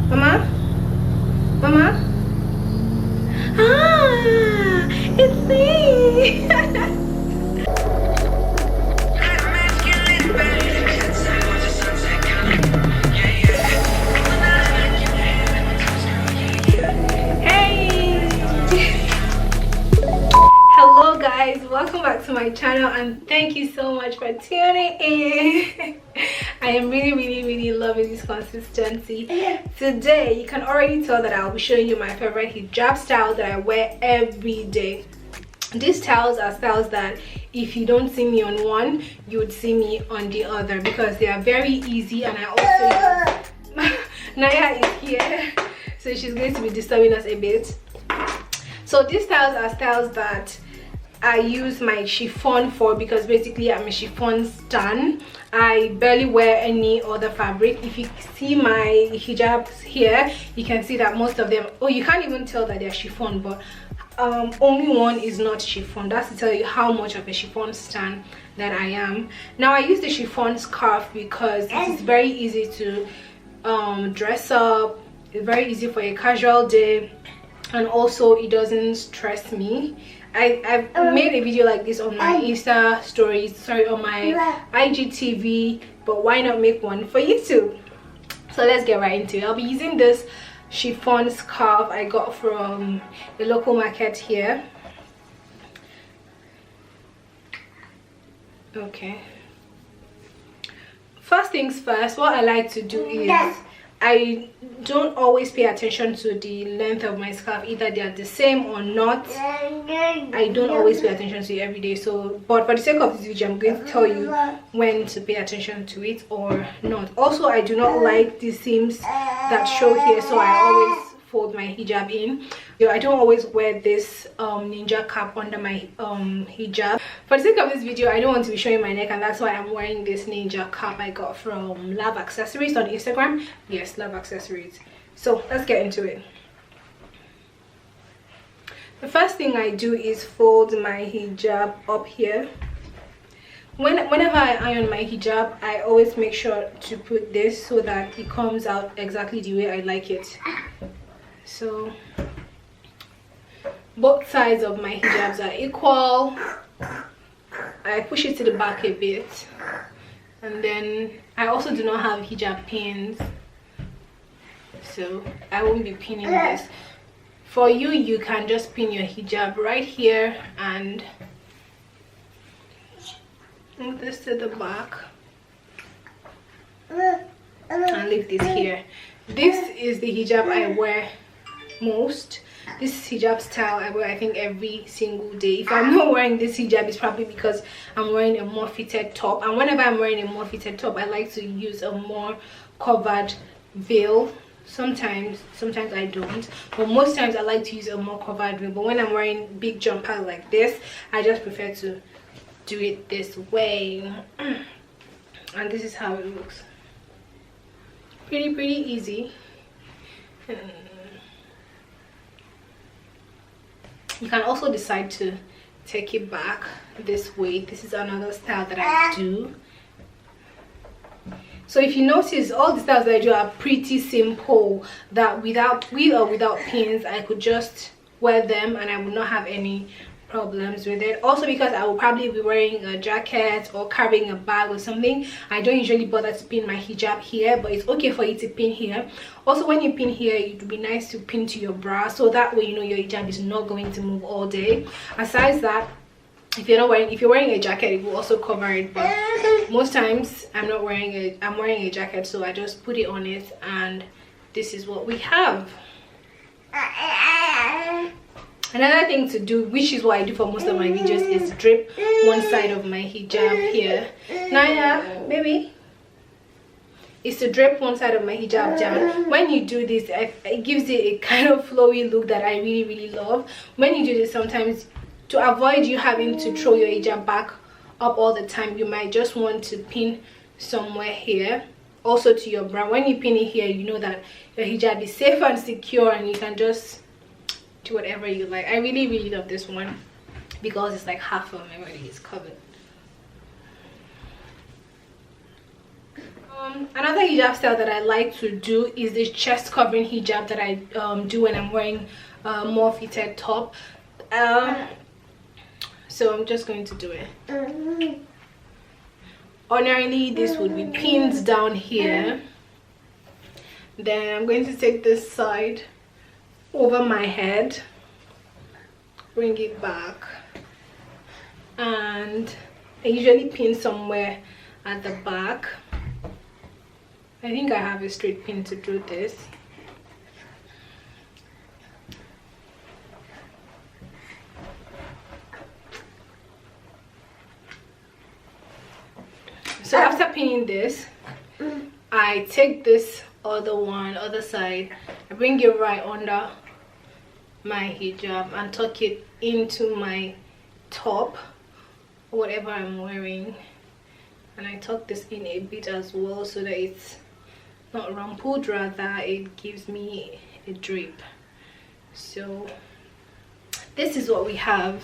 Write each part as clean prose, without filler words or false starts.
Mama? Mama? Ah, it's me. Hey. Hello guys, welcome back to my channel and thank you so much for tuning in. I am really loving this consistency. Today you can already tell that I'll be showing you my favorite hijab style that I wear every day. These styles are styles that if you don't see me on one, you would see me on the other because they are very easy. And I also Naya is here, so she's going to be disturbing us a bit. So these styles are styles that I use my chiffon for because basically I'm a chiffon stan. I barely wear any other fabric. If you see my hijabs here, you can see that most of them, oh, you can't even tell that they're chiffon, but only one is not chiffon. That's to tell you how much of a chiffon stan that I am. Now I use the chiffon scarf because it's very easy to dress up. It's very easy for a casual day, and also it doesn't stress me. I've made a video like this on my Insta stories, sorry, on my IGTV, but why not make one for YouTube? So let's get right into it. I'll be using this chiffon scarf I got from the local market here. Okay, first things first, what I like to do is I don't always pay attention to the length of my scarf, either they are the same or not. I don't always pay attention to it every day, so but for the sake of this video I'm going to tell you when to pay attention to it or not. Also, I do not like the seams that show here, so I always fold my hijab in. I don't always wear this ninja cap under my hijab. For the sake of this video, I don't want to be showing my neck, and that's why I'm wearing this ninja cap I got from Love Accessories on Instagram. Yes, Love Accessories. So let's get into it. The first thing I do is fold my hijab up here. Whenever I iron my hijab, I always make sure to put this so that it comes out exactly the way I like it. So both sides of my hijabs are equal. I push it to the back a bit, and then I also do not have hijab pins, so I won't be pinning this. For you, you can just pin your hijab right here and move this to the back and leave this here. This is the hijab I wear most. This hijab style I wear, I think, every single day. If I'm not wearing this hijab, it's probably because I'm wearing a more fitted top, and whenever I'm wearing a more fitted top, I like to use a more covered veil. Sometimes I don't, but most times I like to use a more covered veil. But when I'm wearing big jumper like this, I just prefer to do it this way. And this is how it looks. Pretty easy. You can also decide to take it back this way. This is another style that I do. So if you notice, all the styles that I do are pretty simple, that with or without pins I could just wear them and I would not have any problems with it. Also, because I will probably be wearing a jacket or carrying a bag or something, I don't usually bother to pin my hijab here, but it's okay for you to pin here. Also, when you pin here, it would be nice to pin to your bra, so that way you know your hijab is not going to move all day. Aside that, if you're wearing a jacket, it will also cover it, but most times I'm wearing a jacket, so I just put it on it, and this is what we have. Another thing to do, which is what I do for most of my videos, is drip one side of my hijab here. Naya, baby, is to drape one side of my hijab down. When you do this, it gives it a kind of flowy look that I really love. When you do this, sometimes to avoid you having to throw your hijab back up all the time, you might just want to pin somewhere here, also to your bra. When you pin it here, you know that your hijab is safe and secure, and you can just do whatever you like. I really love this one because it's like half of my body is covered. Another hijab style that I like to do is this chest covering hijab that I do when I'm wearing a more fitted top. So I'm just going to do it. Ordinarily this would be pinned down here. Then I'm going to take this side over my head, bring it back, and I usually pin somewhere at the back. I think I have a straight pin to do this. So after pinning this, I take this other side, I bring it right under my hijab and tuck it into my top, whatever I'm wearing, and I tuck this in a bit as well so that it's not rumpled, rather it gives me a drape. So this is what we have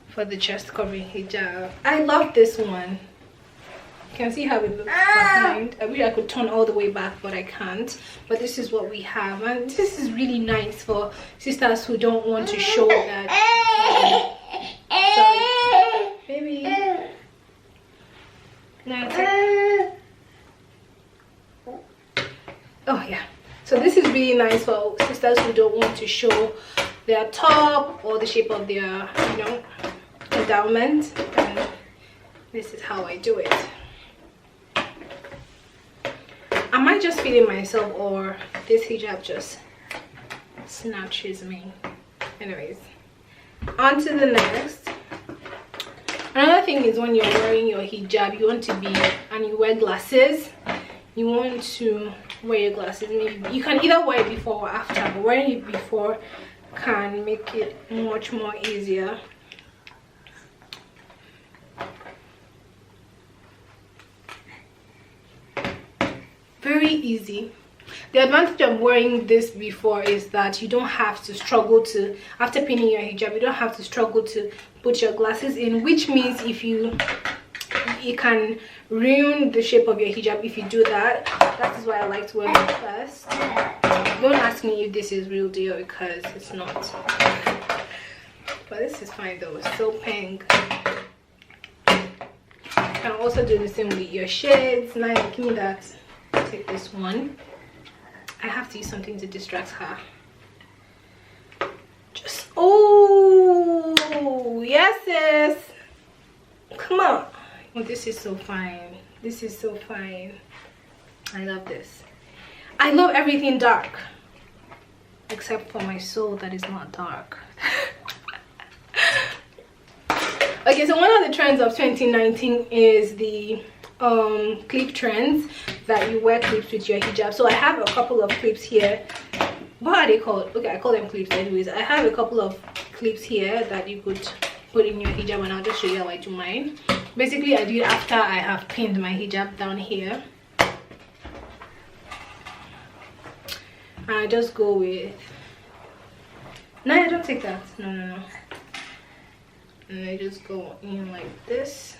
for the chest covering hijab. I love this one. You can see how it looks behind. I wish I could turn all the way back, but I can't. But this is what we have, and this is really nice for sisters who don't want to show that. Sorry, baby. Oh yeah. So this is really nice for sisters who don't want to show their top or the shape of their, you know, endowment. And this is how I do it. Am I just feeling myself, or this hijab just snatches me? Anyways, on to the next. Another thing is, when you're wearing your hijab, you want to be, and you wear glasses, you want to wear your glasses. Maybe you can either wear it before or after, but wearing it before can make it much more easier. Very easy. The advantage of wearing this before is that you don't have to struggle to, after pinning your hijab, you don't have to struggle to put your glasses in, which means if you, it can ruin the shape of your hijab if you do that. That is why I like to wear it first. Don't ask me if this is real deal, because it's not. But this is fine though, it's so pink. You can also do the same with your shades. Now give me that. Take this one. I have to use something to distract her. Just, oh yes, sis, come on. Oh, this is so fine. This is so fine. I love this. I love everything dark except for my soul that is not dark. Okay, so one of the trends of 2019 is the clip trends, that you wear clips with your hijab. So I have a couple of clips here. What are they called? Okay, I call them clips anyways. I have a couple of clips here that you could put in your hijab, and I'll just show you how I do mine. Basically, I do it after I have pinned my hijab down here, and I just go with, no, I don't take that, no, and I just go in like this.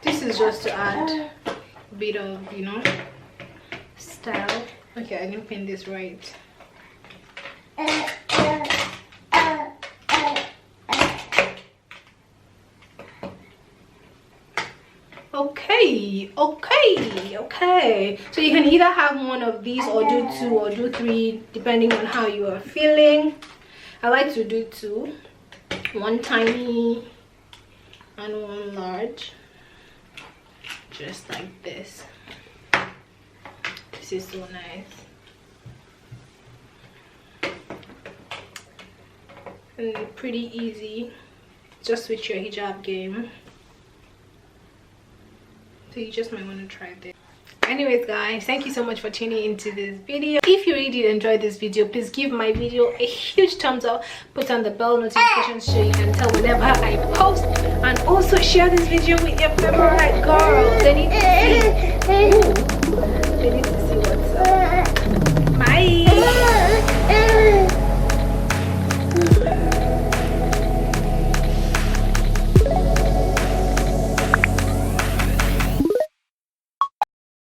This is just to add a bit of, you know, style. Okay, I didn't pin this right. Okay. So you can either have one of these, or do 2 or do 3, depending on how you are feeling. I like to do 2, one tiny and one large, just like this. This is so nice. And pretty easy, just with your hijab game. So you just might want to try this. Anyways guys, thank you so much for tuning into this video. If you really did enjoy this video, please give my video a huge thumbs up, put on the bell notification so you can tell whenever I post, and also share this video with your favorite girls. They need to see. Ooh, they need to see